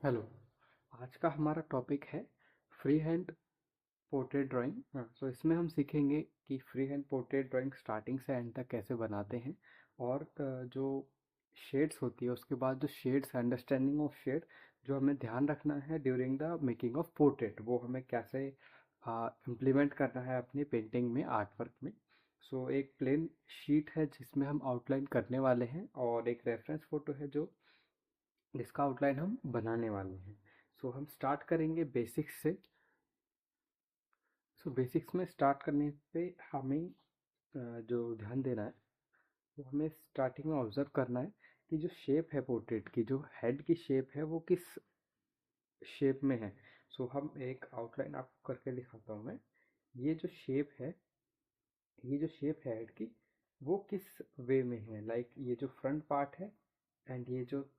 Hello. आज का हमारा टॉपिक है फ्री हैंड पोर्ट्रेट ड्राइंग। सो इसमें हम सीखेंगे कि free hand portrait drawing starting से एंड तक कैसे बनाते हैं और जो शेड्स होती है उसके बाद जो शेड्स अंडरस्टैंडिंग ऑफ शेड जो हमें ध्यान रखना है during the making of portrait वो हमें कैसे इम्प्लीमेंट करना है अपनी पेंटिंग में आर्ट वर्क में। सो एक प्लेन शीट है जिसमें हम आउटलाइन करने वाले हैं और एक रेफरेंस फ़ोटो है जो जिसका आउटलाइन हम बनाने वाले हैं। सो हम स्टार्ट करेंगे बेसिक्स से। सो बेसिक्स में स्टार्ट करने पे हमें जो ध्यान देना है वो हमें स्टार्टिंग में ऑब्जर्व करना है कि जो शेप है पोर्ट्रेट की, जो हेड की शेप है वो किस शेप में है। सो हम एक आउटलाइन आपको करके दिखाता हूँ मैं। ये जो शेप है, ये जो शेप है हेड की, वो किस वे में है। लाइक ये जो फ्रंट पार्ट है एंड ये जो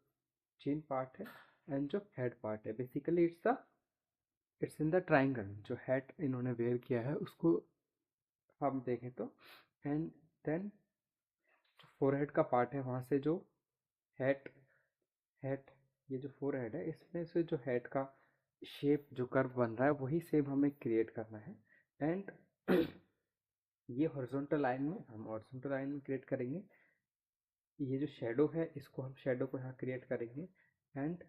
चिन पार्ट है एंड जो हेड पार्ट है, basically it's in the triangle. जो हैट इन्होंने वेयर किया है उसको हम देखें तो, एंड देन फोरहेड का पार्ट है, वहाँ से जो हैट हैट ये जो फोरहेड है इसमें से जो हैट का शेप जो कर्व बन रहा है वही सेम हमें क्रिएट करना है। एंड ये हॉरिजॉन्टल लाइन में हम हॉरिजॉन्टल लाइन में क्रिएट करेंगे। ये जो शेडो है इसको हम शेडो को यहाँ क्रिएट करेंगे। एंड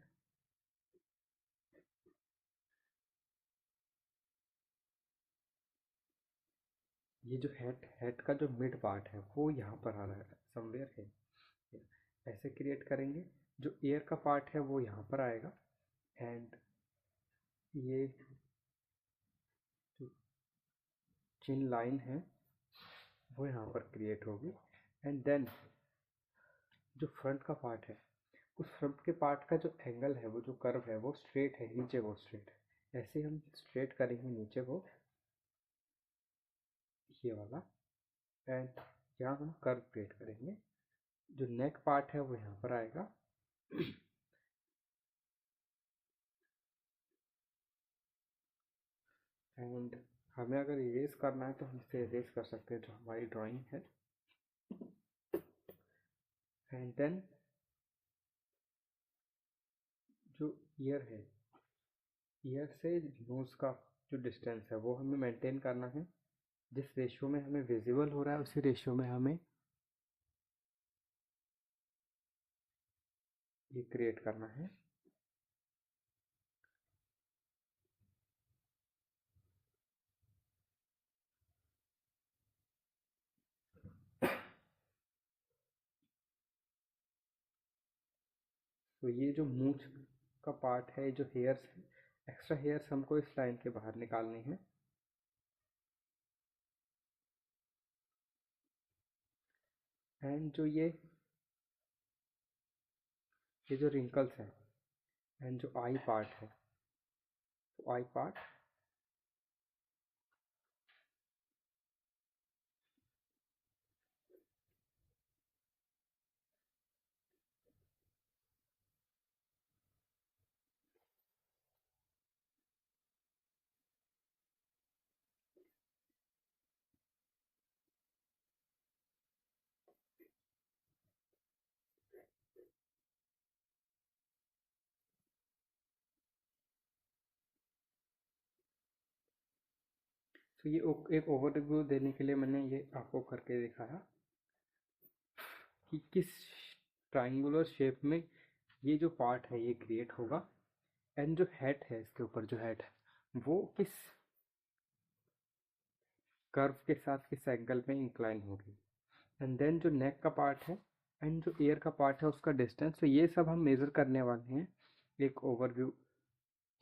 ये जो हेड हेड का जो मिड पार्ट है वो यहाँ पर आ रहा है, समवेयर है, ऐसे क्रिएट करेंगे। जो एयर का पार्ट है वो यहाँ पर आएगा एंड ये जो चिन लाइन है वो यहाँ पर क्रिएट होगी। एंड देन जो फ्रंट का पार्ट है, उस फ्रंट के पार्ट का जो एंगल है, वो जो कर्व है वो स्ट्रेट है, नीचे वो स्ट्रेट है। ऐसे हम स्ट्रेट करेंगे नीचे को, ये वाला। एंड यहाँ हम कर्व क्रिएट करेंगे। जो नेक पार्ट है वो यहाँ पर आएगा। एंड हमें अगर इरेज करना है तो हम इसे इरेज कर सकते हैं, जो हमारी ड्राइंग है। एंड देन जो ईयर है, ईयर से नोज़ का जो डिस्टेंस है वो हमें मेंटेन करना है। जिस रेशियो में हमें विजिबल हो रहा है उसी रेशियो में हमें ये क्रिएट करना है। तो ये जो मूंछ का पार्ट है, जो हेयर्स है, एक्स्ट्रा हेयर्स हमको इस लाइन के बाहर निकालनी है। एंड जो ये जो रिंकल्स हैं एंड जो आई पार्ट है, तो आई पार्ट तो ये एक ओवरव्यू देने के लिए मैंने ये आपको करके दिखाया कि किस ट्राइंगुलर शेप में ये जो पार्ट है ये क्रिएट होगा। एंड जो हेड है, इसके ऊपर जो हेड है वो किस कर्व के साथ किस एंगल में इंक्लाइन होगी। एंड देन जो नेक का पार्ट है एंड जो ईयर का पार्ट है उसका डिस्टेंस, तो ये सब हम मेज़र करने वाले हैं। एक ओवरव्यू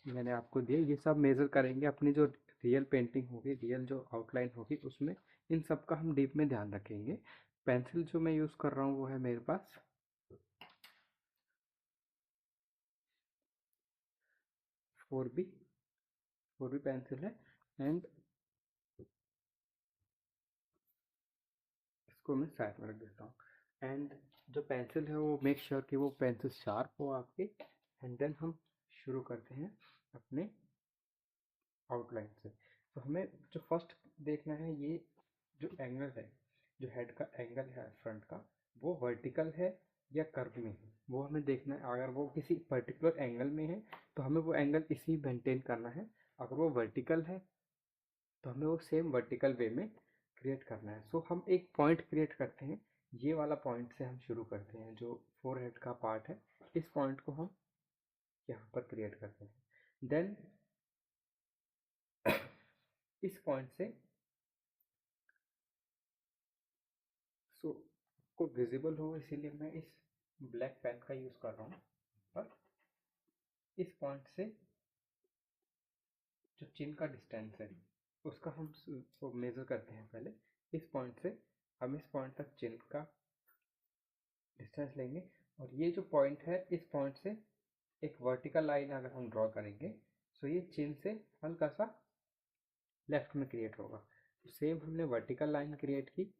मैंने आपको दिया, ये सब मेज़र करेंगे अपनी जो रियल पेंटिंग होगी, रियल जो आउटलाइन होगी उसमें। इन सब का हम डीप में ध्यान रखेंगे। पेंसिल जो मैं यूज़ कर रहा हूँ वो है मेरे पास 4B 4B पेंसिल है। एंड इसको मैं साइड में रख देता हूँ। एंड जो पेंसिल है वो मेक श्योर कि वो पेंसिल शार्प हो आपकी। एंड देन हम शुरू करते हैं अपने आउटलाइन से। तो हमें जो फर्स्ट देखना है, ये जो एंगल है, जो हेड का एंगल है फ्रंट का, वो वर्टिकल है या कर्व में है वो हमें देखना है। अगर वो किसी पर्टिकुलर एंगल में है तो हमें वो एंगल इसी मेंटेन करना है। अगर वो वर्टिकल है तो हमें वो सेम वर्टिकल वे में क्रिएट करना है। सो हम एक पॉइंट क्रिएट करते हैं। ये वाला पॉइंट से हम शुरू करते हैं, जो फोरहेड का पार्ट है इस पॉइंट को हम यहाँ पर क्रिएट करते हैं। देन इस पॉइंट से सो को विजिबल हो इसीलिए मैं इस ब्लैक पेन का यूज़ कर रहा हूँ। पर इस पॉइंट से जो चिन का डिस्टेंस है उसका हम मेज़र करते हैं। पहले इस पॉइंट से हम इस पॉइंट तक चिन का डिस्टेंस लेंगे, और ये जो पॉइंट है इस पॉइंट से एक वर्टिकल लाइन अगर हम ड्रॉ करेंगे तो ये चिन से हल्का सा लेफ्ट में क्रिएट होगा। तो सेम हमने वर्टिकल लाइन क्रिएट की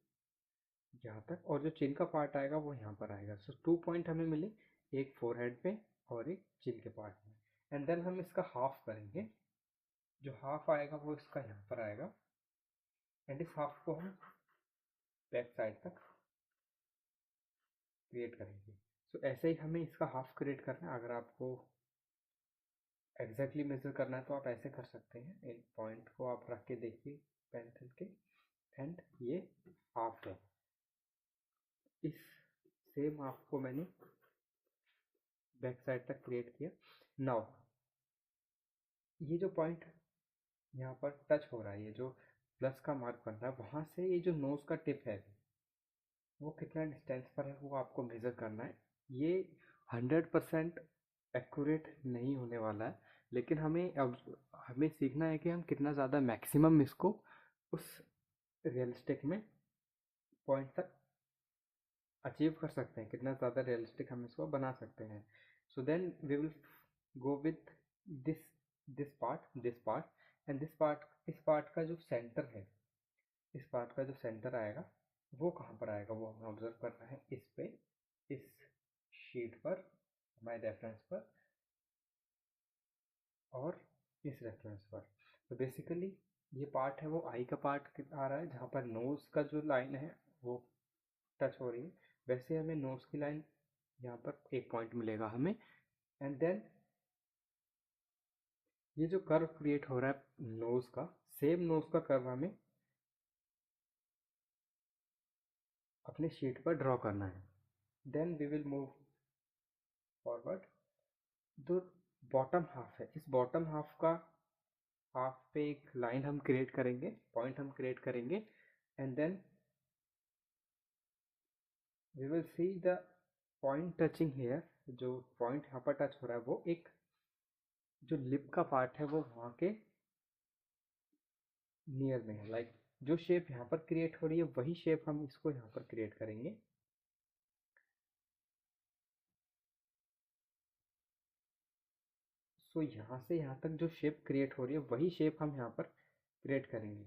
यहाँ तक, और जो चिन का पार्ट आएगा वो यहाँ पर आएगा। सो 2 पॉइंट हमें मिले, एक फोरहेड पे और एक चिन के पार्ट में। एंड देन हम इसका हाफ करेंगे। जो हाफ आएगा वो इसका यहाँ पर आएगा, एंड इस हाफ को हम बैक साइड तक क्रिएट करेंगे। सो ऐसे ही हमें इसका हाफ क्रिएट करना है। अगर आपको एग्जैक्टली मेजर करना है तो आप ऐसे कर सकते हैं। इन पॉइंट को आप रख के देखिए पेंसिल के, एंड ये हाफ है। इस सेम हाफ को मैंने बैक साइड तक क्रिएट किया। नाउ ये जो पॉइंट यहाँ पर टच हो रहा है, ये जो प्लस का मार्क बन रहा है, वहाँ से ये जो नोज का टिप है वो कितना डिस्टेंस पर है वो आपको मेज़र करना है। ये 100% एक्यूरेट नहीं होने वाला है, लेकिन हमें अब हमें सीखना है कि हम कितना ज़्यादा मैक्सिमम इसको उस रियलिस्टिक में पॉइंट तक अचीव कर सकते हैं, कितना ज़्यादा रियलिस्टिक हम इसको बना सकते हैं। So then we will go with this this part and this part. इस पार्ट का जो सेंटर है, इस पार्ट का जो सेंटर आएगा वो कहाँ पर आएगा वो हमें ऑब्जर्व करना है। इस पे, इस शीट पर, हमारे रेफरेंस पर और इस रेफरेंस पर। तो बेसिकली ये पार्ट है वो आई का पार्ट आ रहा है, जहाँ पर नोज़ का जो लाइन है वो टच हो रही है। वैसे हमें नोज़ की लाइन यहाँ पर एक पॉइंट मिलेगा हमें। एंड देन ये जो कर्व क्रिएट हो रहा है नोज़ का, सेम नोज़ का कर्व हमें अपने शीट पर ड्रॉ करना है। Then we will move forward. जो बॉटम हाफ है, इस बॉटम हाफ का हाफ पे एक लाइन हम क्रिएट करेंगे, पॉइंट हम क्रिएट करेंगे। And then we will see the point touching hair. जो पॉइंट यहाँ पर टच हो रहा है वो एक जो लिप का पार्ट है वो वहाँ के नियर में है। लाइक जो शेप यहाँ पर क्रिएट हो रही है वही शेप हम इसको यहाँ पर क्रिएट करेंगे। सो यहाँ से यहाँ तक जो शेप क्रिएट हो रही है वही शेप हम यहाँ पर क्रिएट करेंगे।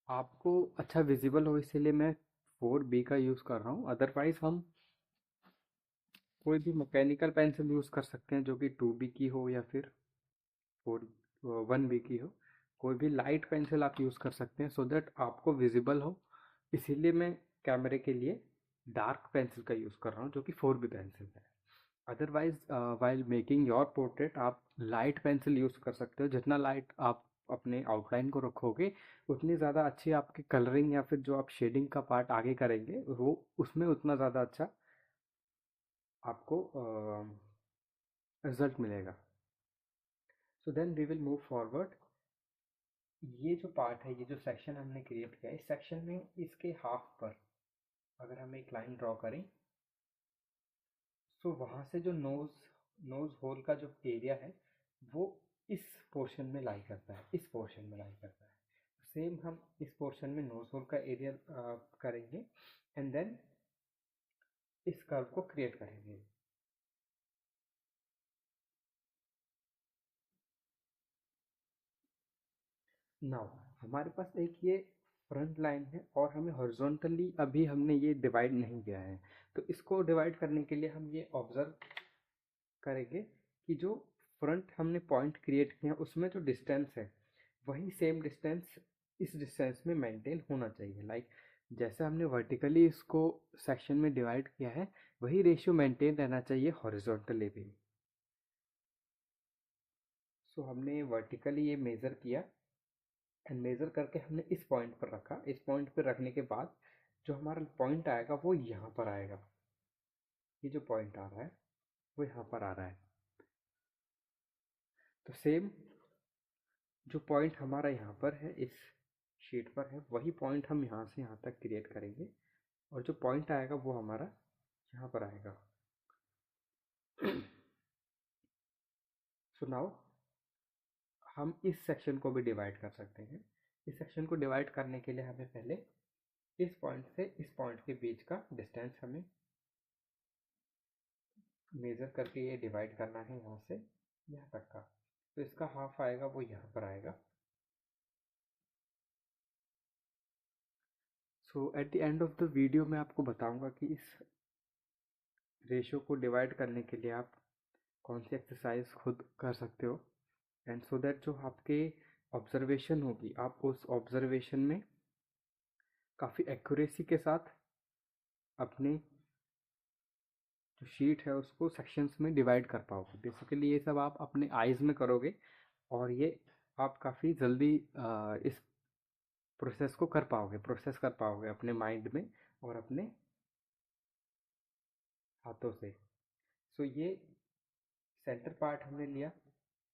आपको अच्छा विजिबल हो इसीलिए मैं 4B का यूज़ कर रहा हूँ। अदरवाइज हम कोई भी मैकेनिकल पेंसिल यूज़ कर सकते हैं जो कि 2B की हो या फिर 1B की हो। कोई भी लाइट पेंसिल आप यूज़ कर सकते हैं सो दैट आपको विजिबल हो। इसीलिए मैं कैमरे के लिए डार्क पेंसिल का यूज़ कर रहा हूँ जो कि 4B पेंसिल है। Otherwise while making your portrait आप लाइट पेंसिल यूज़ कर सकते हो। जितना लाइट आप अपने आउटलाइन को रखोगे उतनी ज़्यादा अच्छी आपकी कलरिंग या फिर जो आप शेडिंग का पार्ट आगे करेंगे वो उसमें उतना ज़्यादा अच्छा आपको रिजल्ट मिलेगा। So then we will move forward. ये जो पार्ट है, ये जो सेक्शन हमने क्रिएट किया, इस सेक्शन में इसके हाफ पर अगर हम एक लाइन ड्रॉ करें तो वहाँ से जो नोज होल का जो एरिया है वो इस पोर्शन में लाई करता है, इस पोर्शन में लाई करता है। सेम हम इस पोर्शन में नोज होल का एरिया करेंगे एंड देन इस कर्व को क्रिएट करेंगे। नाउ हमारे पास एक ये फ्रंट लाइन है और हमें हॉरिजॉन्टली अभी हमने ये डिवाइड नहीं किया है। तो इसको डिवाइड करने के लिए हम ये ऑब्जर्व करेंगे कि जो फ्रंट हमने पॉइंट क्रिएट किया उसमें जो डिस्टेंस है वही सेम डिस्टेंस इस डिस्टेंस में मेंटेन होना चाहिए। लाइक जैसे हमने वर्टिकली इसको सेक्शन में डिवाइड किया है, वही रेशियो मेंटेन रहना चाहिए हॉरिजॉन्टली भी। सो हमने वर्टिकली ये मेज़र किया एंड मेज़र करके हमने इस पॉइंट पर रखा। इस पॉइंट पर रखने के बाद जो हमारा पॉइंट आएगा वो यहाँ पर आएगा। ये जो पॉइंट आ रहा है वो यहाँ पर आ रहा है। तो सेम जो पॉइंट हमारा यहाँ पर है, इस शीट पर है, वही पॉइंट हम यहाँ से यहाँ तक क्रिएट करेंगे और जो पॉइंट आएगा वो हमारा यहाँ पर आएगा। सो नाउ हम इस सेक्शन को भी डिवाइड कर सकते हैं। इस सेक्शन को डिवाइड करने के लिए हमें पहले इस पॉइंट से इस पॉइंट के बीच का डिस्टेंस हमें मेज़र करके ये डिवाइड करना है यहाँ से यहाँ तक का। तो इसका हाफ आएगा वो यहाँ पर आएगा। So at the end of the video मैं आपको बताऊंगा कि इस रेशियो को डिवाइड करने के लिए आप कौन सी एक्सरसाइज खुद कर सकते हो, एंड सो दैट जो आपके ऑब्जर्वेशन होगी, आप उस ऑब्जर्वेशन में काफ़ी एक्यूरेसी के साथ अपने जो शीट है उसको सेक्शंस में डिवाइड कर पाओगे। बेसिकली ये सब आप अपने आइज़ में करोगे और ये आप काफ़ी जल्दी इस प्रोसेस कर पाओगे अपने माइंड में और अपने हाथों से। सो ये सेंटर पार्ट हमने लिया,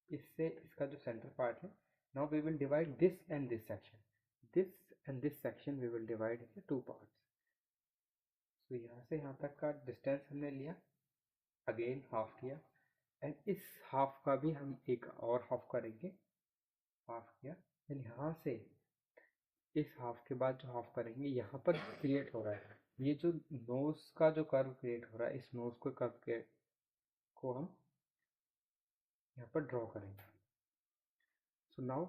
इससे इसका जो सेंटर पार्ट है, now we will divide this and this section. This and this section we will divide in two parts. So यहाँ से यहाँ तक का डिस्टेंस हमने लिया, अगेन हाफ किया, एंड इस हाफ का भी हम एक और हाफ करेंगे, हाफ किया। एंड यहाँ से इस हाफ के बाद जो हाफ करेंगे, यहाँ पर क्रिएट हो रहा है ये जो नोज का जो कर्व क्रिएट हो रहा है, इस नोज को कर्व के को हम यहाँ पर ड्रॉ करेंगे। सो नाउ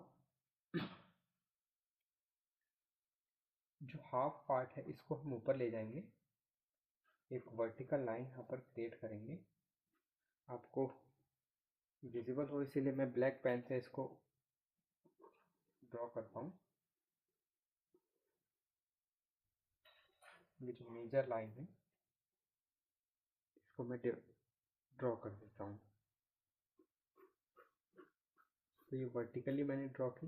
जो हाफ पार्ट है इसको हम ऊपर ले जाएंगे, एक वर्टिकल लाइन यहाँ पर क्रिएट करेंगे। आपको विजिबल हो इसीलिए मैं ब्लैक पेन से इसको ड्रॉ करता हूँ। ये जो मेजर लाइन है इसको मैं ड्रॉ कर देता हूँ। तो ये वर्टिकली मैंने ड्रॉ की,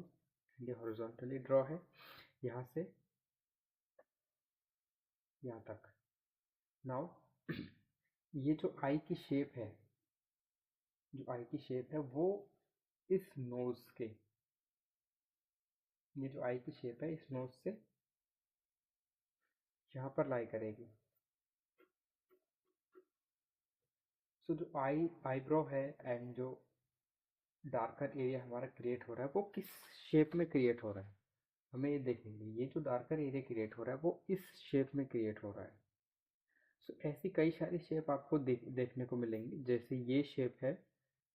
ये हॉरिजॉन्टली ड्रॉ है यहाँ से यहाँ तक। नाउ ये जो आई की शेप है, जो आई की शेप है वो इस नोज के, ये जो आई की शेप है इस नोज से यहाँ पर लाई करेगी। सो जो आईब्रो है एंड जो डार्कर एरिया हमारा क्रिएट हो रहा है वो किस शेप में क्रिएट हो रहा है, हमें ये देखेंगे। ये जो डार्कर एरिया क्रिएट हो रहा है वो इस शेप में क्रिएट हो रहा है। सो ऐसी कई सारी शेप आपको देखने को मिलेंगी। जैसे ये शेप है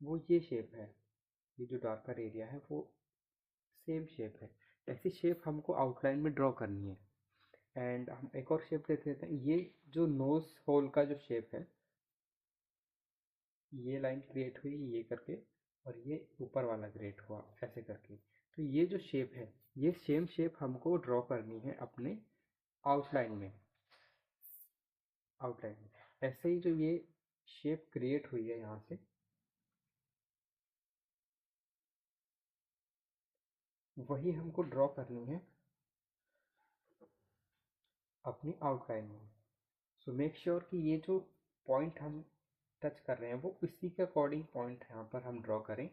वो ये शेप है, ये जो डार्कर एरिया है वो सेम शेप है। ऐसी शेप हमको आउटलाइन में ड्रॉ करनी है। एंड हम एक और शेप देख लेते हैं। ये जो नोज होल का जो शेप है, ये लाइन क्रिएट हुई ये करके और ये ऊपर वाला क्रिएट हुआ ऐसे करके। तो ये जो शेप है ये सेम शेप हमको ड्रॉ करनी है अपने आउटलाइन में। ऐसे ही जो ये शेप क्रिएट हुई है यहाँ से, वही हमको ड्रॉ करनी है अपनी आउटलाइन में। सो मेक श्योर कि ये जो पॉइंट हम टच कर रहे हैं वो इसी के अकॉर्डिंग पॉइंट यहाँ पर हम ड्रॉ करें।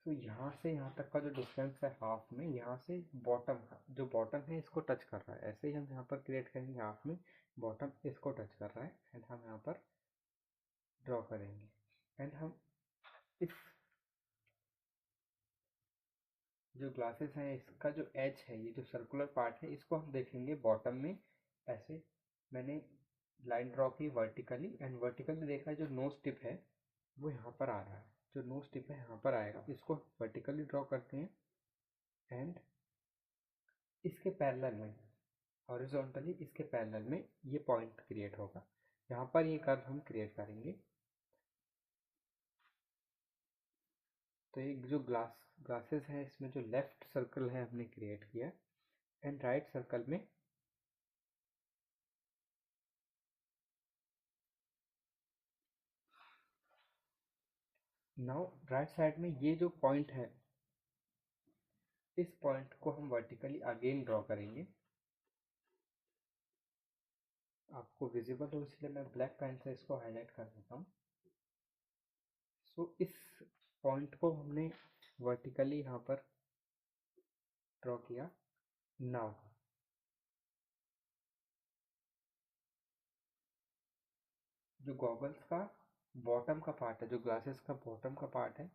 तो यहाँ से यहाँ तक का जो डिस्टेंस है हाफ में, यहाँ से बॉटम, जो बॉटम है इसको टच कर रहा है, ऐसे ही हम यहाँ पर क्रिएट करेंगे हाफ में, बॉटम इसको टच कर रहा है एंड हम यहाँ पर ड्रॉ करेंगे। एंड हम इस जो ग्लासेस हैं इसका जो एज है, ये जो सर्कुलर पार्ट है, इसको हम देखेंगे बॉटम में। ऐसे मैंने लाइन ड्रॉ की वर्टिकली, एंड वर्टिकली देखा जो नोज टिप है वो यहाँ पर आ रहा है, जो नोज टिप है यहाँ पर आएगा, इसको वर्टिकली ड्रॉ करते हैं। एंड इसके पैरेलल में, हॉरिजॉन्टली इसके पैरेलल में ये पॉइंट क्रिएट होगा, यहाँ पर ये कर्व हम क्रिएट करेंगे। तो एक जो ग्लासेस है इसमें जो लेफ्ट सर्कल है हमने क्रिएट किया एंड राइट सर्कल में नाउ राइट साइड में ये जो पॉइंट है इस पॉइंट को हम वर्टिकली अगेन ड्रॉ करेंगे। आपको विजिबल हो इसलिए मैं ब्लैक पेन से इसको हाईलाइट कर देता हूँ। सो इस पॉइंट को हमने वर्टिकली यहाँ पर ड्रॉ किया। नाउ जो गॉगल्स का बॉटम का पार्ट है, जो ग्लासेस का बॉटम का पार्ट है,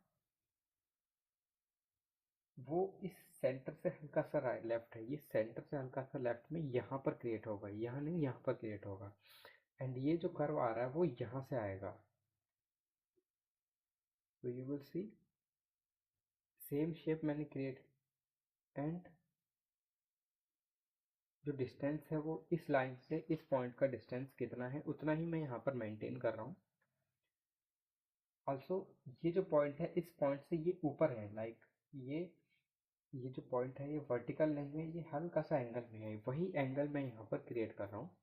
वो इस सेंटर से हल्का सा राइट लेफ्ट है, ये सेंटर से हल्का सा लेफ्ट में यहाँ पर क्रिएट होगा, यहाँ नहीं यहाँ पर क्रिएट होगा। एंड ये जो कर्व आ रहा है वो यहाँ से आएगा। तो you will see same shape मैंने क्रिएट एंड जो डिस्टेंस है वो इस लाइन से इस पॉइंट का डिस्टेंस कितना है उतना ही मैं यहाँ पर मेंटेन कर रहा हूँ। ऑल्सो ये जो पॉइंट है इस पॉइंट से ये ऊपर है, लाइक ये जो पॉइंट है ये वर्टिकल नहीं है, ये हल्का सा एंगल में है, वही एंगल मैं यहाँ पर क्रिएट कर रहा हूँ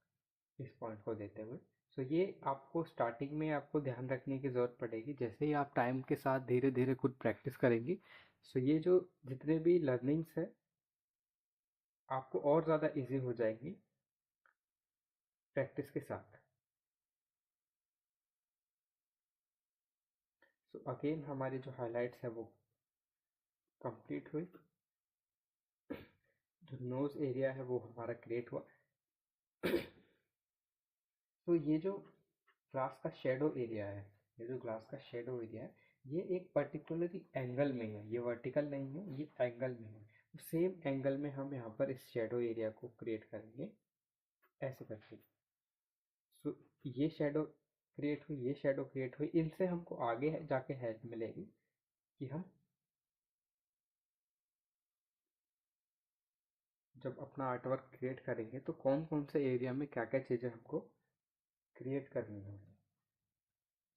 इस पॉइंट को देते हुए। सो ये आपको स्टार्टिंग में आपको ध्यान रखने की ज़रूरत पड़ेगी, जैसे ही आप टाइम के साथ धीरे धीरे खुद प्रैक्टिस करेंगे। सो ये जो जितने भी लर्निंग्स है आपको और ज़्यादा इजी हो जाएंगी प्रैक्टिस के साथ। सो अगेन हमारी जो हाइलाइट्स है वो कंप्लीट हुई। जो नोज़ एरिया है वो हमारा क्रिएट हुआ। तो ये जो ग्लास का शेडो एरिया है, ये जो ग्लास का शेडो एरिया है ये एक पर्टिकुलरली एंगल में है, ये वर्टिकल नहीं है, ये एंगल में है। सेम एंगल में हम यहाँ पर इस शेडो एरिया को क्रिएट करेंगे ऐसे करके। सो ये शेडो क्रिएट हुई, ये शेडो क्रिएट हुई, इनसे हमको आगे जाके हेल्प मिलेगी कि हम जब अपना आर्ट वर्क क्रिएट करेंगे तो कौन कौन से एरिया में क्या क्या चीज़ें हमको क्रिएट करनी है।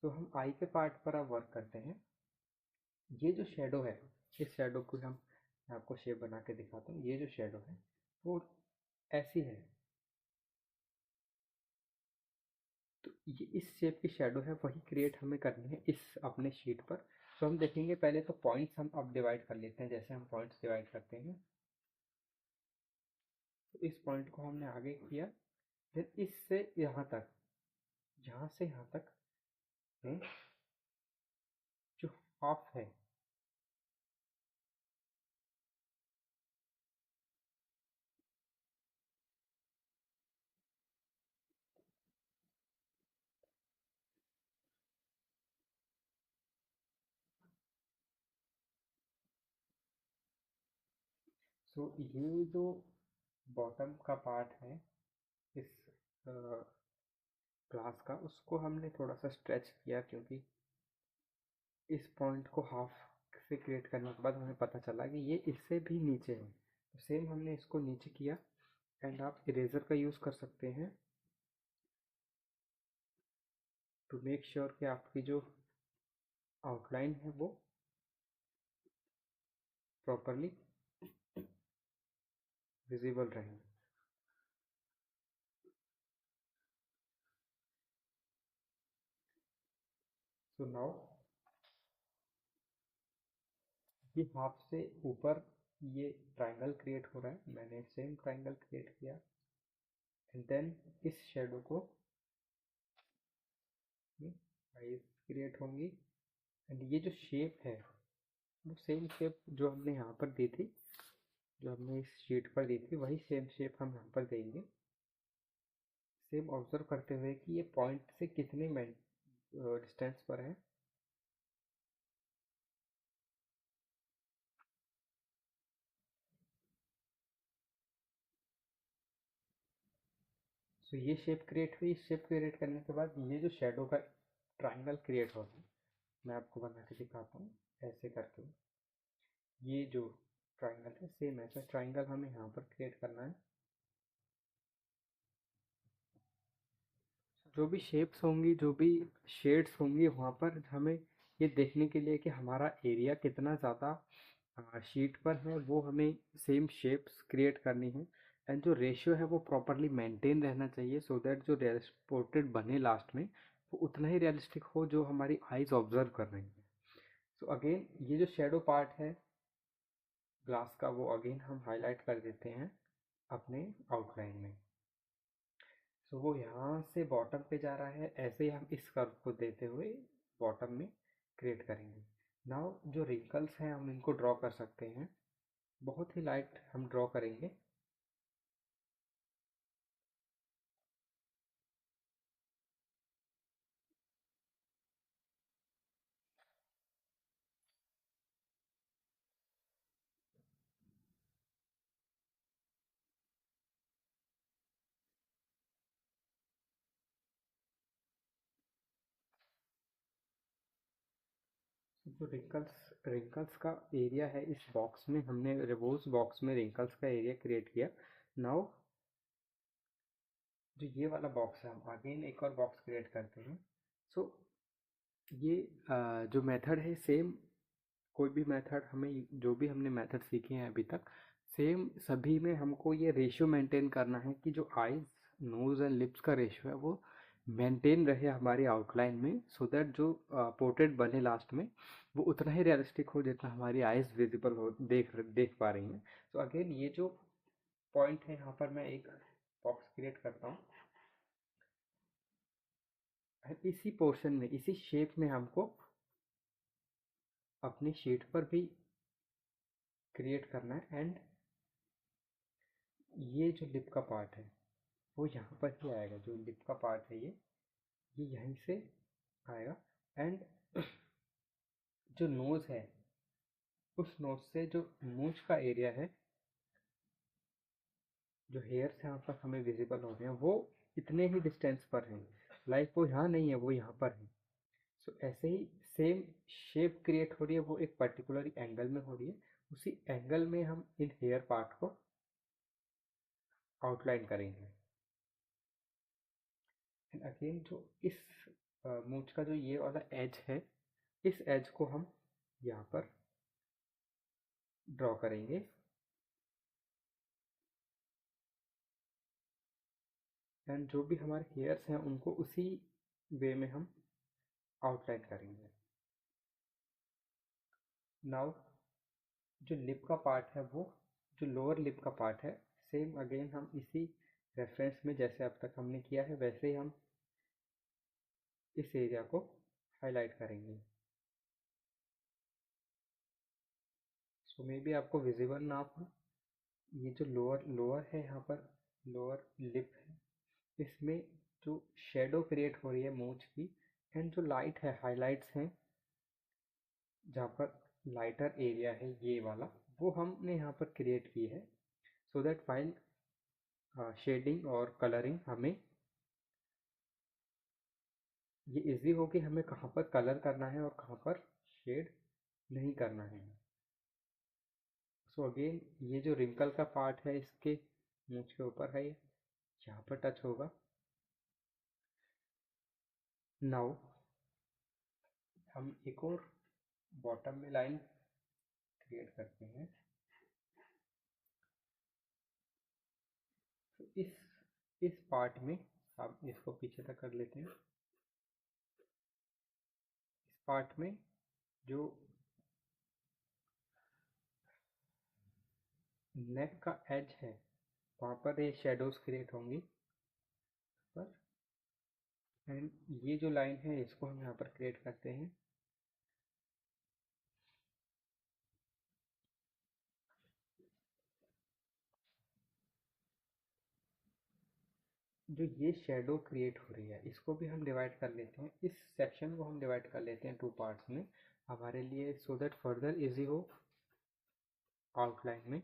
तो हम आई के पार्ट पर अब वर्क करते हैं। ये जो शेडो है इस शेडो को हम मैं आपको शेप बना के दिखाता हूँ। ये जो शेडो है वो ऐसी है, तो ये इस शेप की शेडो है, वही क्रिएट हमें करनी है इस अपने शीट पर। तो हम देखेंगे पहले तो पॉइंट्स हम अब डिवाइड कर लेते हैं, जैसे हम पॉइंट्स डिवाइड करते हैं। तो इस पॉइंट को हमने आगे किया, फिर इससे यहाँ तक, यहाँ से यहाँ तक में जो हाफ है सो ये जो बॉटम का पार्ट है इस ग्लास का, उसको हमने थोड़ा सा स्ट्रेच किया, क्योंकि इस पॉइंट को हाफ से क्रिएट करने के बाद हमें पता चला कि ये इससे भी नीचे है। तो सेम हमने इसको नीचे किया एंड आप इरेजर का यूज़ कर सकते हैं टू मेक श्योर कि आपकी जो आउटलाइन है वो प्रॉपरली विजिबल रहे। सो नाउ ये हाफ से ऊपर ये ट्रायंगल क्रिएट हो रहा है, मैंने सेम ट्रायंगल क्रिएट किया एंड देन इस शेडो को आईज क्रिएट होंगी एंड ये जो शेप है वो सेम शेप जो हमने यहाँ पर दी थी, जो हमने इस शीट पर दी थी, वही सेम शेप हम यहाँ पर देंगे। सेम ऑब्जर्व करते हुए कि ये पॉइंट से कितने डिस्टेंस पर है। सो ये शेप क्रिएट हुई, शेप क्रिएट करने के बाद ये जो शेडो का ट्राइंगल क्रिएट होगा, मैं आपको बना के दिखाता हूँ ऐसे करके। ये जो ट्राइंगल है सेम ऐसा ट्राइंगल हमें यहाँ पर क्रिएट करना है। जो भी शेप्स होंगी, जो भी शेड्स होंगी, वहाँ पर हमें ये देखने के लिए कि हमारा एरिया कितना ज़्यादा शीट पर है, वो हमें सेम शेप्स क्रिएट करनी है। एंड जो रेशियो है वो प्रॉपरली मेंटेन रहना चाहिए, सो दैट जो पोर्ट्रेट बने लास्ट में वो उतना ही रियलिस्टिक हो जो हमारी आइज ऑब्जर्व कर रही है। सो अगेन ये जो शेडो पार्ट है ग्लास का, वो अगेन हम हाईलाइट कर देते हैं अपने आउटलाइन में। सो वो यहाँ से बॉटम पे जा रहा है, ऐसे ही हम इस कर्व को देते हुए बॉटम में क्रिएट करेंगे। नाउ जो रिंकल्स हैं हम इनको ड्रॉ कर सकते हैं, बहुत ही लाइट हम ड्रॉ करेंगे। जो रिंकल्स रिंकल्स का एरिया है इस बॉक्स में, हमने रिवोल्स बॉक्स में रिंकल्स का एरिया क्रिएट किया। नाउ जो ये वाला बॉक्स है, हम अगेन एक और बॉक्स क्रिएट करते हैं। सो ये जो मेथड है सेम, कोई भी मेथड हमें, जो भी हमने मेथड सीखे हैं अभी तक, सेम सभी में हमको ये रेशियो मेंटेन करना है कि जो आईज, नोज एंड लिप्स का रेशियो है वो मेंटेन रहे हमारी आउटलाइन में, सो दैट जो पोर्ट्रेट बने लास्ट में वो उतना ही रियलिस्टिक हो जितना हमारी आईज विजिबल हो, देख देख पा रही हैं। तो अगेन ये जो पॉइंट है यहाँ पर मैं एक बॉक्स क्रिएट करता हूँ। इसी पोर्शन में, इसी शेप में हमको अपनी शीट पर भी क्रिएट करना है। एंड ये जो लिप का पार्ट है वो यहाँ पर ही आएगा, जो लिप का पार्ट है ये यहीं से आएगा। एंड जो नोज़ है, उस नोज से जो मूंछ का एरिया है, जो हेयर्स यहाँ पर हमें विजिबल हो रहे हैं वो इतने ही डिस्टेंस पर हैं, लाइक वो यहाँ नहीं है, वो यहाँ पर है। सो ऐसे ही सेम शेप क्रिएट हो रही है, वो एक पर्टिकुलर एंगल में हो रही है, उसी एंगल में हम इन हेयर पार्ट को आउटलाइन करेंगे। एंड अगेन जो इस मूंछ का जो ये वाला एज है, इस एज को हम यहाँ पर ड्रॉ करेंगे। एंड जो भी हमारे हेयर्स हैं उनको उसी वे में हम आउटलाइन करेंगे। नाउ जो लिप का पार्ट है, वो जो लोअर लिप का पार्ट है, सेम अगेन हम इसी रेफरेंस में जैसे अब तक हमने किया है वैसे ही हम इस एरिया को हाईलाइट करेंगे। सो मे बी आपको विजिबल ना हो, ये जो लोअर लोअर है यहाँ पर, लोअर लिप है, इसमें जो शेडो क्रिएट हो रही है मूंछ की, एंड जो लाइट है, हाइलाइट्स हैं, जहाँ पर लाइटर एरिया है ये वाला, वो हमने यहाँ पर क्रिएट की है, सो दैट फाइल शेडिंग और कलरिंग हमें ये इजी हो कि हमें कहाँ पर कलर करना है और कहाँ पर शेड नहीं करना है। सो अगेन ये जो रिंकल का पार्ट है इसके मूंछ के ऊपर है, ये यहाँ पर टच होगा। नाउ हम एक और बॉटम में लाइन क्रिएट करते हैं। तो इस पार्ट में हम इसको पीछे तक कर लेते हैं। इस पार्ट में जो नेक का एज है वहाँ पर ये शेडोज क्रिएट होंगी पर। एंड ये जो लाइन है इसको हम यहाँ पर क्रिएट करते हैं। जो ये शेडो क्रिएट हो रही है इसको भी हम डिवाइड कर लेते हैं, इस सेक्शन को हम डिवाइड कर लेते हैं टू पार्ट्स में हमारे लिए, सो दैट फर्दर इजी हो आउटलाइन में।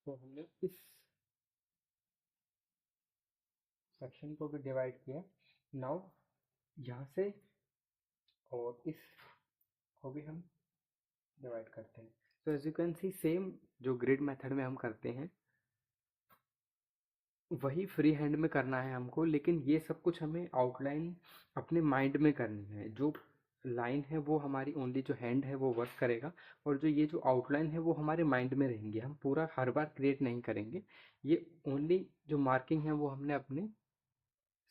तो हमने इस सेक्शन को भी डिवाइड किया। नाउ यहाँ से और इस को भी हम डिवाइड करते हैं। तो as you can see, same जो ग्रिड मेथड में हम करते हैं वही फ्री हैंड में करना है हमको, लेकिन ये सब कुछ हमें आउटलाइन अपने माइंड में करनी है। जो लाइन है वो हमारी ओनली जो हैंड है वो वर्क करेगा, और जो ये जो आउटलाइन है वो हमारे माइंड में रहेंगे। हम पूरा हर बार क्रिएट नहीं करेंगे। ये ओनली जो मार्किंग है वो हमने अपने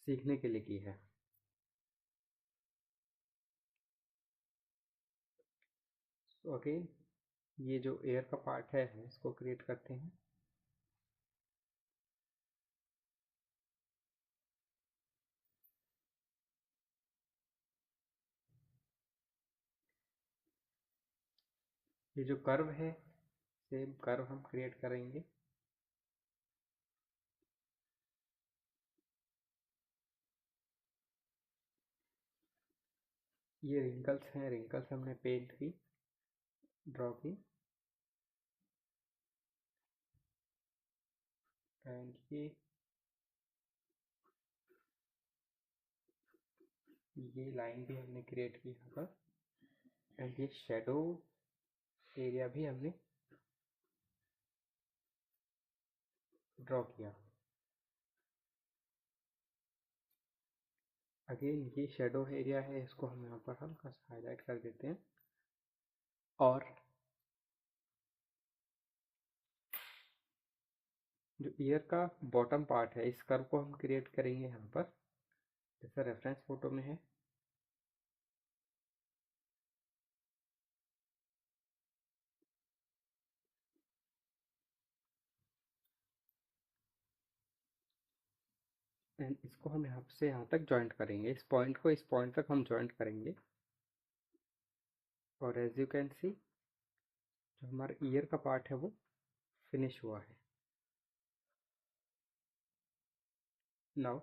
सीखने के लिए की है। तो अगेन ये जो एयर का पार्ट है हम इसको क्रिएट करते हैं। ये जो कर्व है, सेम कर्व हम क्रिएट करेंगे। ये रिंकल्स हैं, रिंकल्स हमने पेंट की, ड्रॉ की। एंड ये लाइन भी हमने क्रिएट की यहाँ पर। एंड ये शेडो एरिया भी हमने ड्रॉ किया। अगेन ये शेडो एरिया है, इसको हम यहाँ पर हल्का सा हाईलाइट कर देते हैं। और जो ईयर का बॉटम पार्ट है, इस कर्व को हम क्रिएट करेंगे यहाँ पर, जैसा रेफरेंस फोटो में है। एंड इसको हम यहाँ से यहाँ तक जॉइंट करेंगे, इस पॉइंट को इस पॉइंट तक हम जॉइंट करेंगे। और एज यू कैन सी, जो हमारा ईयर का पार्ट है वो फिनिश हुआ है। नाउ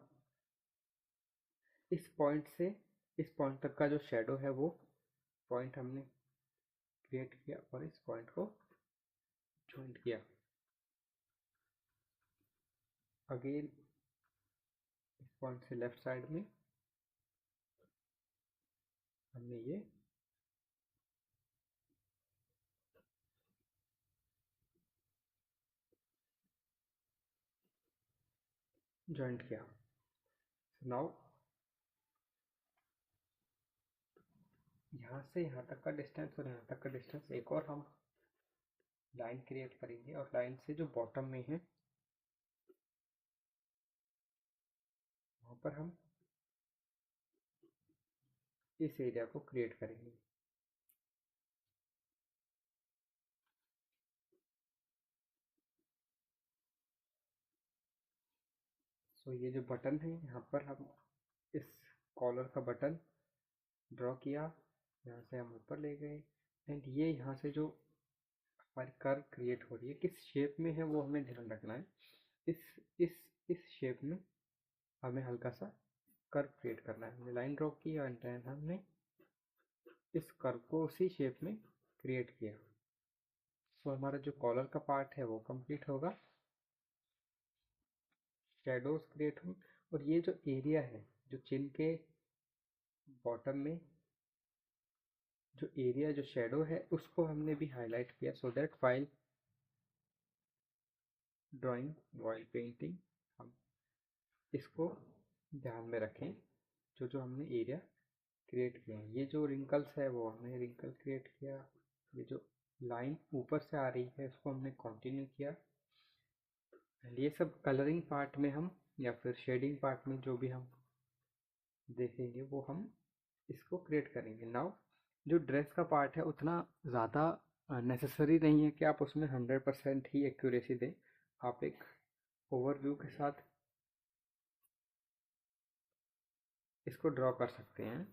इस पॉइंट से इस पॉइंट तक का जो शेडो है वो पॉइंट हमने क्रिएट किया और इस पॉइंट को जॉइंट किया। अगेन इस पॉइंट से लेफ्ट साइड में हमने ये जॉइंट किया। नाउ यहाँ से यहाँ तक का डिस्टेंस और यहाँ तक का डिस्टेंस एक और हम लाइन क्रिएट करेंगे, और लाइन से जो बॉटम में है वहाँ पर हम इस एरिया को क्रिएट करेंगे। सो ये जो बटन है यहाँ पर हम इस कॉलर का बटन ड्रॉ किया, यहाँ से हम ऊपर ले गए। एंड ये यहाँ से जो हमारी कर्व क्रिएट हो रही है किस शेप में है वो हमें ध्यान रखना है। इस इस इस शेप में हमें हल्का सा कर्व क्रिएट करना है। हमने लाइन ड्रॉ की और देन हमने इस कर्व को उसी शेप में क्रिएट किया। तो हमारा जो कॉलर का पार्ट है वो कंप्लीट होगा, शेडोज क्रिएट हुई। और ये जो एरिया है, जो चिन के बॉटम में जो एरिया जो शेडो है उसको हमने भी हाईलाइट किया, so that while drawing while painting हम इसको ध्यान में रखें। जो जो हमने एरिया क्रिएट किया है, ये जो रिंकल्स है वो हमने रिंकल क्रिएट किया। ये जो लाइन ऊपर से आ रही है इसको हमने कंटिन्यू किया। एंड ये सब कलरिंग पार्ट में हम, या फिर शेडिंग पार्ट में जो भी हम देखेंगे वो हम इसको क्रिएट करेंगे। नाउ जो ड्रेस का पार्ट है उतना ज़्यादा नेसेसरी नहीं है कि आप उसमें 100% ही एक्यूरेसी दें। आप एक ओवरव्यू के साथ इसको ड्रॉ कर सकते हैं।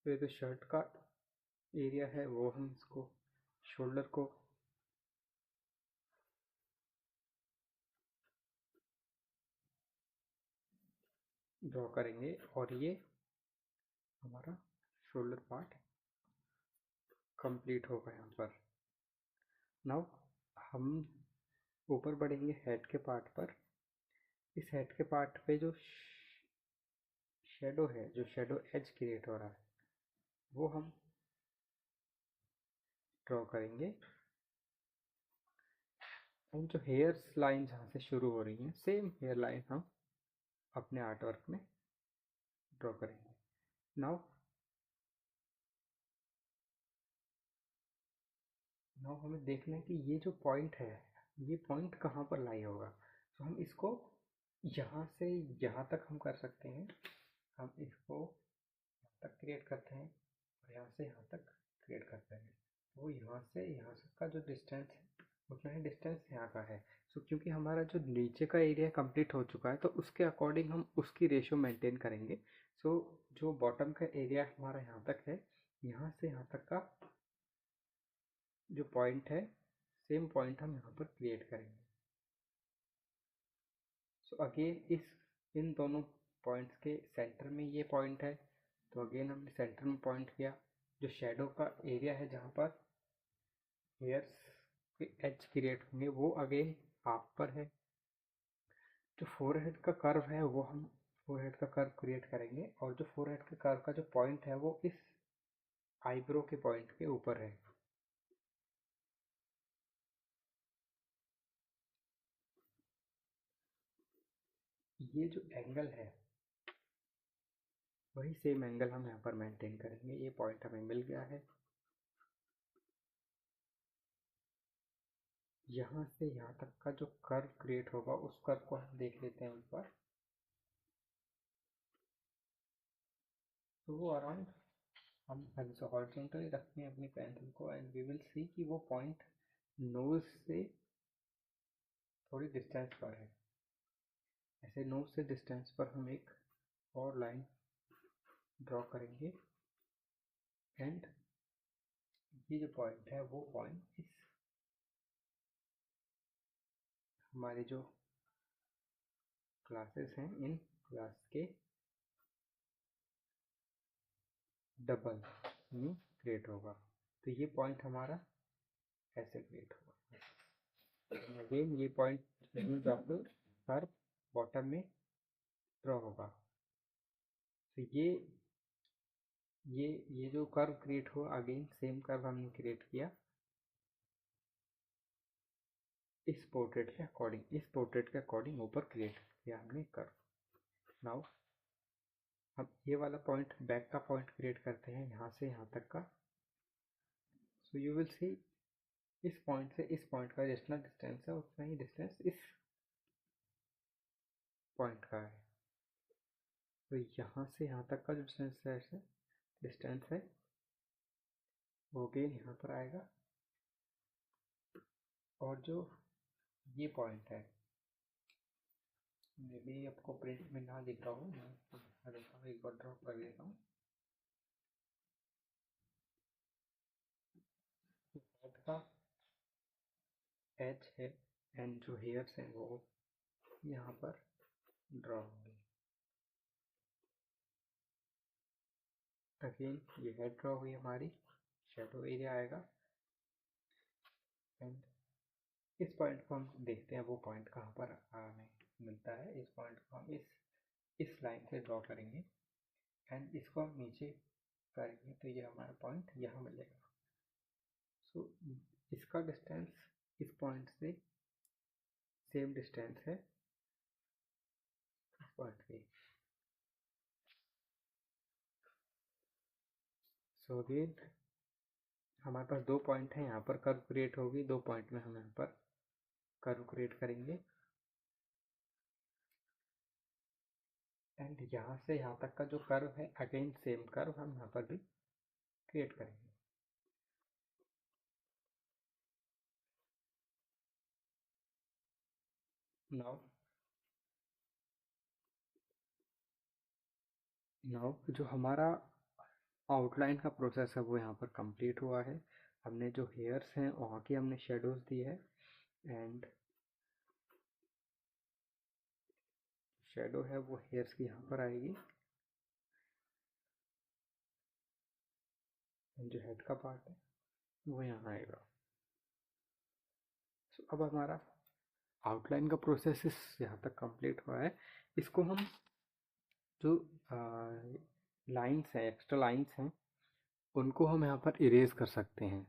तो ये जो शर्ट का एरिया है वो हम इसको शोल्डर को ड्रॉ करेंगे और ये हमारा शोल्डर पार्ट कंप्लीट होगा यहाँ पर। नाउ हम ऊपर बढ़ेंगे हेड के पार्ट पर। इस हेड के पार्ट पे जो शेडो है, जो शेडो एज क्रिएट हो रहा है, वो हम ड्रॉ करेंगे। एंड जो हेयर्स लाइन जहाँ से शुरू हो रही हैं, सेम हेयर लाइन हम अपने आर्ट वर्क में ड्रॉ करेंगे। नाउ हमें देखना है कि ये जो पॉइंट है, ये पॉइंट कहाँ पर लाई होगा। तो हम इसको यहाँ से यहाँ तक हम कर सकते हैं। हम इसको यहाँ तक क्रिएट करते हैं और यहाँ से यहाँ तक क्रिएट करते हैं। तो यहाँ से यहाँ तक का जो डिस्टेंस है, उतना ही डिस्टेंस यहाँ का है। सो क्योंकि हमारा जो नीचे का एरिया कंप्लीट हो चुका है, तो उसके अकॉर्डिंग हम उसकी रेशियो मेंटेन करेंगे। सो जो बॉटम का एरिया हमारा यहाँ तक है, यहाँ से यहाँ तक का जो पॉइंट है, सेम पॉइंट हम यहाँ पर क्रिएट करेंगे। सो अगेन इन दोनों पॉइंट्स के सेंटर में ये पॉइंट है, तो अगेन हमने सेंटर में पॉइंट किया। जो शेडो का एरिया है जहाँ पर हेयर्स के एज क्रिएट होंगे, वो अगेन हाफ पर है। जो फोरहेड का कर्व है, वो हम फोरहेड का कर्व क्रिएट करेंगे, और जो फोरहेड के कर्व का जो पॉइंट है, वो इस आईब्रो के पॉइंट के ऊपर है। ये जो एंगल है, वही सेम एंगल हम यहाँ पर मेंटेन करेंगे। ये पॉइंट हमें मिल गया है। यहाँ से यहाँ तक का जो कर्व क्रिएट होगा, उस कर्व को हम देख लेते हैं एक बार। तो वो अराउंड हम हॉरिजॉन्टली रखते हैं अपनी पेंसिल को, एंड वी विल सी कि वो पॉइंट नोज से थोड़ी डिस्टेंस पर है। ऐसे नोज से डिस्टेंस पर हम एक और लाइन ड्रॉ करेंगे, एंड ये जो पॉइंट है, वो पॉइंट इस हमारे जो क्लासेस हैं, इन क्लास के डबल में क्रिएट होगा। तो ये पॉइंट हमारा ऐसे क्रिएट होगा। अगेन ये पॉइंट कर्व बॉटम में ड्रॉ होगा। तो ये जो कर्व क्रिएट हुआ, अगेन सेम कर्व हमने क्रिएट किया इस पोर्ट्रेट के अकॉर्डिंग ऊपर क्रिएट किया हमने कर्व। नाउ हम ये वाला पॉइंट, बैक का पॉइंट क्रिएट करते हैं, यहाँ से यहाँ तक का। सो यू विल सी इस पॉइंट से इस पॉइंट का जितना डिस्टेंस है, उतना ही डिस्टेंस इस पॉइंट का है। तो यहाँ से यहाँ तक का जो डिस्टेंस है वो अगेन यहाँ पर आएगा। और जो ये पॉइंट है, मे बी आपको प्रिंट में ना दिख रहा हो, मैं दिखा देता हूँ, एक बार ड्रॉ कर लेता हूँ। हेड का एज है, एंड जो हेयर्स हैं वो यहाँ पर ड्रॉ होंगे। अगेन ये हेड ड्रॉ हुई हमारी, शेडो एरिया आएगा, एंड इस पॉइंट को हम देखते हैं वो पॉइंट कहाँ पर हमें मिलता है। इस पॉइंट को हम इस लाइन से ड्रॉ करेंगे, एंड इसको हम नीचे करेंगे, तो ये हमारा पॉइंट यहाँ मिलेगा। सो इसका डिस्टेंस इस पॉइंट से सेम डिस्टेंस है इस पॉइंट पे। सो अगेन हमारे पास दो पॉइंट हैं, यहाँ पर कर्व क्रिएट होगी, दो पॉइंट में हम यहाँ पर कर्व क्रिएट करेंगे, एंड यहाँ से यहाँ तक का जो कर्व है, अगेन सेम कर्व हम यहाँ पर भी क्रिएट करेंगे। नाउ जो हमारा आउटलाइन का प्रोसेस है, वो यहाँ पर कंप्लीट हुआ है। हमने जो हेयर्स हैं वहाँ की हमने शेडोज दी है, एंड शेडो है वो हेयर्स की यहाँ पर आएगी, जो हेड का पार्ट है वो यहाँ आएगा। अब हमारा आउटलाइन का प्रोसेस इस यहाँ तक कंप्लीट हुआ है। इसको हम जो लाइंस हैं, एक्स्ट्रा लाइंस हैं, उनको हम यहाँ पर इरेज कर सकते हैं।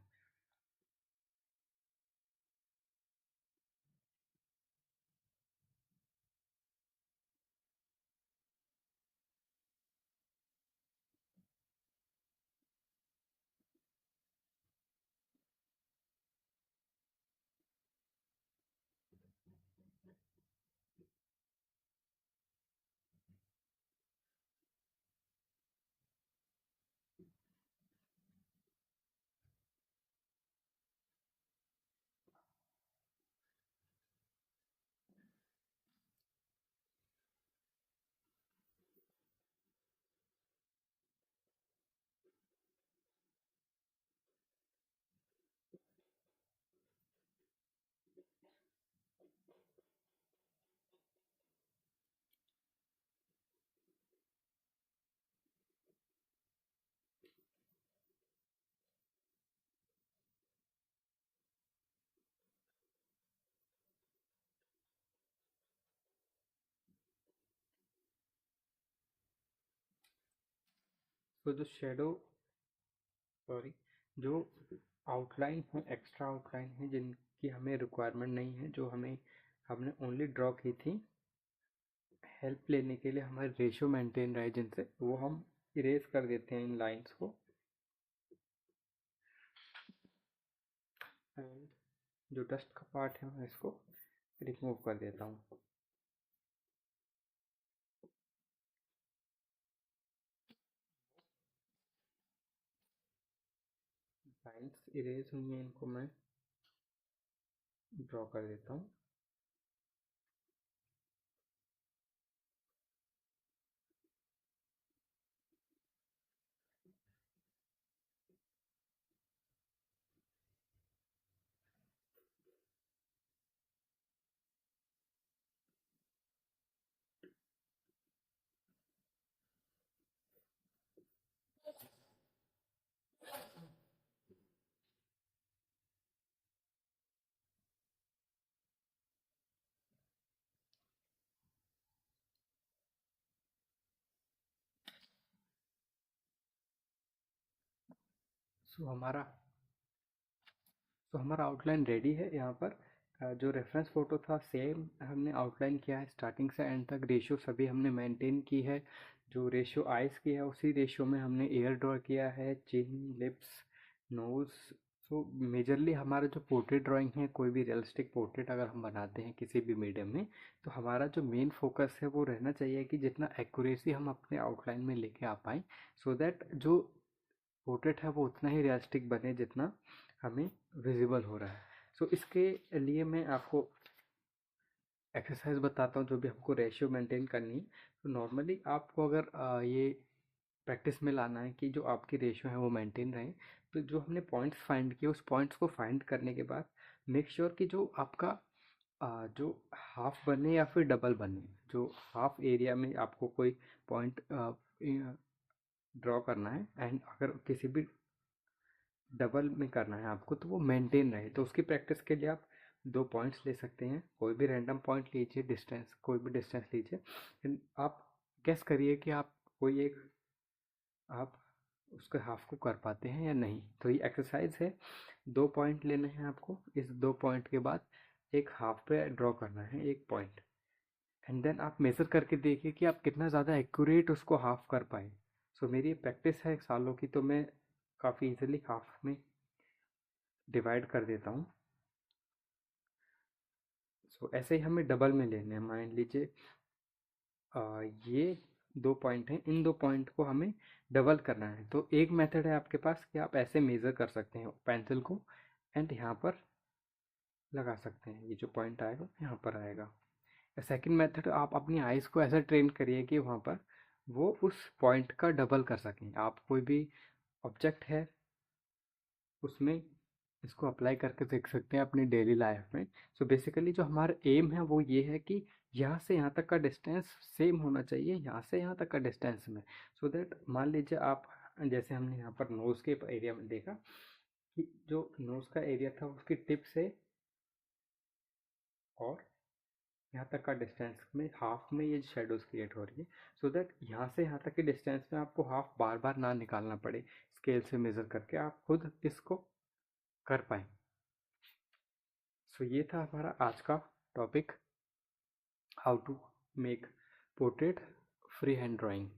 तो जो शेडो, सॉरी, जो आउटलाइन है, एक्स्ट्रा आउटलाइन है जिनकी हमें रिक्वायरमेंट नहीं है, जो हमने ओनली ड्रॉ की थी हेल्प लेने के लिए, हमारे रेशियो मेंटेन रहे जिनसे, वो हम इरेज कर देते हैं इन लाइंस को। एंड जो डस्ट का पार्ट है मैं इसको रिमूव कर देता हूँ। लाइंस इरेज हुई हैं, इनको मैं ड्रॉ कर देता हूँ। सो हमारा हमारा आउटलाइन रेडी है। यहाँ पर जो रेफरेंस फ़ोटो था सेम हमने आउटलाइन किया है, स्टार्टिंग से एंड तक रेशियो सभी हमने मेंटेन की है। जो रेशियो आइज़ की है उसी रेशियो में हमने ईयर ड्रॉ किया है, चिन, लिप्स, नोज़। सो मेजरली हमारा जो पोर्ट्रेट ड्राइंग है, कोई भी रियलिस्टिक पोर्ट्रेट अगर हम बनाते हैं किसी भी मीडियम में, तो हमारा जो मेन फोकस है वो रहना चाहिए कि जितना एक्यूरेसी हम अपने आउटलाइन में लेके आ पाएँ, सो दैट जो पोर्ट्रेट है वो उतना ही रियलिस्टिक बने जितना हमें विजिबल हो रहा है। सो इसके लिए मैं आपको एक्सरसाइज बताता हूँ जो भी हमको रेशियो मेंटेन करनी है। तो नॉर्मली आपको अगर ये प्रैक्टिस में लाना है कि जो आपकी रेशियो है वो मेंटेन रहे, तो जो हमने पॉइंट्स फाइंड किए उस पॉइंट्स को फाइंड करने के बाद मेक श्योर कि जो आपका जो हाफ बने या फिर डबल बने, जो हाफ एरिया में आपको कोई पॉइंट ड्रॉ करना है, एंड अगर किसी भी डबल में करना है आपको तो वो मेंटेन रहे, तो उसकी प्रैक्टिस के लिए आप दो पॉइंट्स ले सकते हैं। कोई भी रैंडम पॉइंट लीजिए, डिस्टेंस कोई भी डिस्टेंस लीजिए, आप गेस करिए कि आप कोई एक आप उसके हाफ को कर पाते हैं या नहीं। तो ये एक्सरसाइज है, दो पॉइंट लेने हैं आपको, इस दो पॉइंट के बाद एक हाफ पे ड्रॉ करना है एक पॉइंट, एंड देन आप मेज़र करके देखिए कि आप कितना ज़्यादा एक्यूरेट उसको हाफ कर पाए। सो मेरी प्रैक्टिस है सालों की, तो मैं काफ़ी इजीली हाफ में डिवाइड कर देता हूँ। सो ऐसे ही हमें डबल में लेने हैं। मान लीजिए ये दो पॉइंट हैं, इन दो पॉइंट को हमें डबल करना है। तो एक मेथड है आपके पास कि आप ऐसे मेज़र कर सकते हैं पेंसिल को, एंड यहाँ पर लगा सकते हैं, ये जो पॉइंट आएगा यहाँ पर आएगा। सेकंड मेथड, आप अपनी आइज़ को ऐसा ट्रेन करिए कि वहाँ पर वो उस पॉइंट का डबल कर सकें। आप कोई भी ऑब्जेक्ट है उसमें इसको अप्लाई करके देख सकते हैं अपनी डेली लाइफ में। सो बेसिकली जो हमारा एम है वो ये है कि यहाँ से यहाँ तक का डिस्टेंस सेम होना चाहिए, यहाँ से यहाँ तक का डिस्टेंस में, सो दैट मान लीजिए आप, जैसे हमने यहाँ पर नोज़ के एरिया में देखा कि जो नोज़ का एरिया था उसकी टिप से और यहाँ तक का डिस्टेंस में हाफ में ये शेडोज क्रिएट हो रही है, सो दैट यहाँ से यहाँ तक के डिस्टेंस में आपको हाफ बार बार ना निकालना पड़े, स्केल से मेज़र करके आप खुद इसको कर पाएँ। सो ये था हमारा आज का topic, how to make portrait free hand drawing.